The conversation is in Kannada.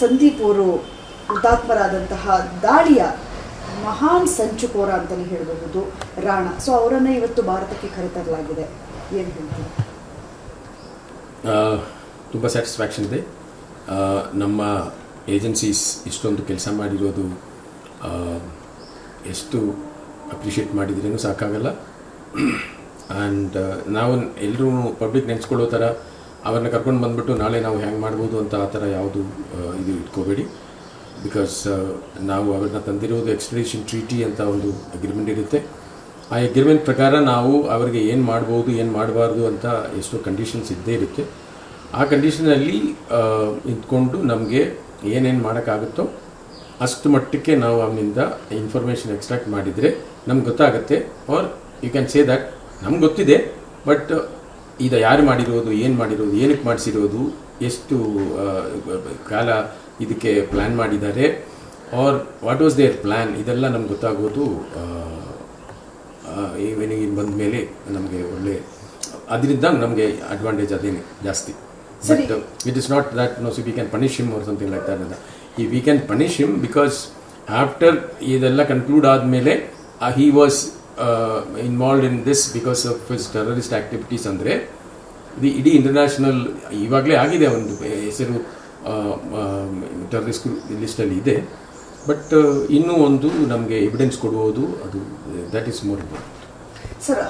ಸಂದೀಪ್ ಅವರು ಹುತಾತ್ಮರಾದಂತಹ ದಾಳಿಯ ಮಹಾನ್ ಸಂಚುಕೋರ ಅಂತಲೇ ಹೇಳಬಹುದು ರಾಣಾ. ಸೊ ಅವರನ್ನು ಇವತ್ತು ಭಾರತಕ್ಕೆ ಕರೆತರಲಾಗಿದೆ, ಏನು ಹೇಳ್ತೀವಿ? ತುಂಬ ಸ್ಯಾಟಿಸ್ಫ್ಯಾಕ್ಷನ್ ಇದೆ. ನಮ್ಮ ಏಜೆನ್ಸೀಸ್ ಇಷ್ಟೊಂದು ಕೆಲಸ ಮಾಡಿರೋದು ಎಷ್ಟು ಅಪ್ರಿಷಿಯೇಟ್ ಮಾಡಿದ್ರೇನು ಸಾಕಾಗಲ್ಲ. ಆ್ಯಂಡ್ ನಾವು ಎಲ್ಲರೂ ಪಬ್ಲಿಕ್ ನೆನೆಸ್ಕೊಳ್ಳೋ ಥರ ಅವ್ರನ್ನ ಕರ್ಕೊಂಡು ಬಂದುಬಿಟ್ಟು ನಾಳೆ ನಾವು ಹ್ಯಾಂಗೆ ಮಾಡ್ಬೋದು ಅಂತ ಆ ಥರ ಯಾವುದು ಇದು ಇಟ್ಕೋಬೇಡಿ. ಬಿಕಾಸ್ ನಾವು ಅವ್ರನ್ನ ತಂದಿರೋದು ಎಕ್ಸ್ಟ್ರಡಿಷನ್ ಟ್ರೀಟಿ ಅಂತ ಒಂದು ಅಗ್ರಿಮೆಂಟ್ ಇರುತ್ತೆ. ಆ ಅಗ್ರಿಮೆಂಟ್ ಪ್ರಕಾರ ನಾವು ಅವರಿಗೆ ಏನು ಮಾಡ್ಬೋದು ಏನು ಮಾಡಬಾರ್ದು ಅಂತ ಎಷ್ಟೋ ಕಂಡೀಷನ್ಸ್ ಇದ್ದೇ ಇರುತ್ತೆ. ಆ ಕಂಡೀಷನಲ್ಲಿ ಇದ್ಕೊಂಡು ನಮಗೆ ಏನೇನು ಮಾಡೋಕ್ಕಾಗುತ್ತೋ ಅಷ್ಟು ಮಟ್ಟಕ್ಕೆ ನಾವು ಅವನಿಂದ ಇನ್ಫಾರ್ಮೇಷನ್ ಎಕ್ಸ್ಟ್ರಾಕ್ಟ್ ಮಾಡಿದರೆ ನಮ್ಗೆ ಗೊತ್ತಾಗುತ್ತೆ. Or you can say that ನಮ್ಗೆ ಗೊತ್ತಿದೆ, ಬಟ್ ಇದು ಯಾರು ಮಾಡಿರೋದು, ಏನು ಮಾಡಿರೋದು, ಏನಕ್ಕೆ ಮಾಡಿಸಿರೋದು, ಎಷ್ಟು ಕಾಲ ಇದಕ್ಕೆ ಪ್ಲ್ಯಾನ್ ಮಾಡಿದ್ದಾರೆ, or what was there plan, ಇದೆಲ್ಲ ನಮ್ಗೆ ಗೊತ್ತಾಗೋದು ಈವನಿಗೆ ಬಂದ ಮೇಲೆ ನಮಗೆ ಒಳ್ಳೆ, ಅದರಿಂದ ನಮಗೆ ಅಡ್ವಾಂಟೇಜ್ ಅದೇನೆ ಜಾಸ್ತಿ. But it is not that no we can punish him or something like that. We can punish him because after ಇದೆಲ್ಲ ಕನ್ಕ್ಲೂಡ್ ಆದಮೇಲೆ he was involved in this because of his terrorist activities. ಅಂದರೆ ಇಡೀ ಇಂಟರ್ನ್ಯಾಷನಲ್ ಇವಾಗಲೇ ಆಗಿದೆ, ಒಂದು ಹೆಸರು ಟೆರರಿಸ್ಟ್ ಲಿಸ್ಟಲ್ಲಿ ಇದೆ. ಬಟ್ ಇನ್ನೂ ಒಂದು ನಮಗೆ ಎವಿಡೆನ್ಸ್ ಕೊಡುವುದು, ಅದು that is more important. Sir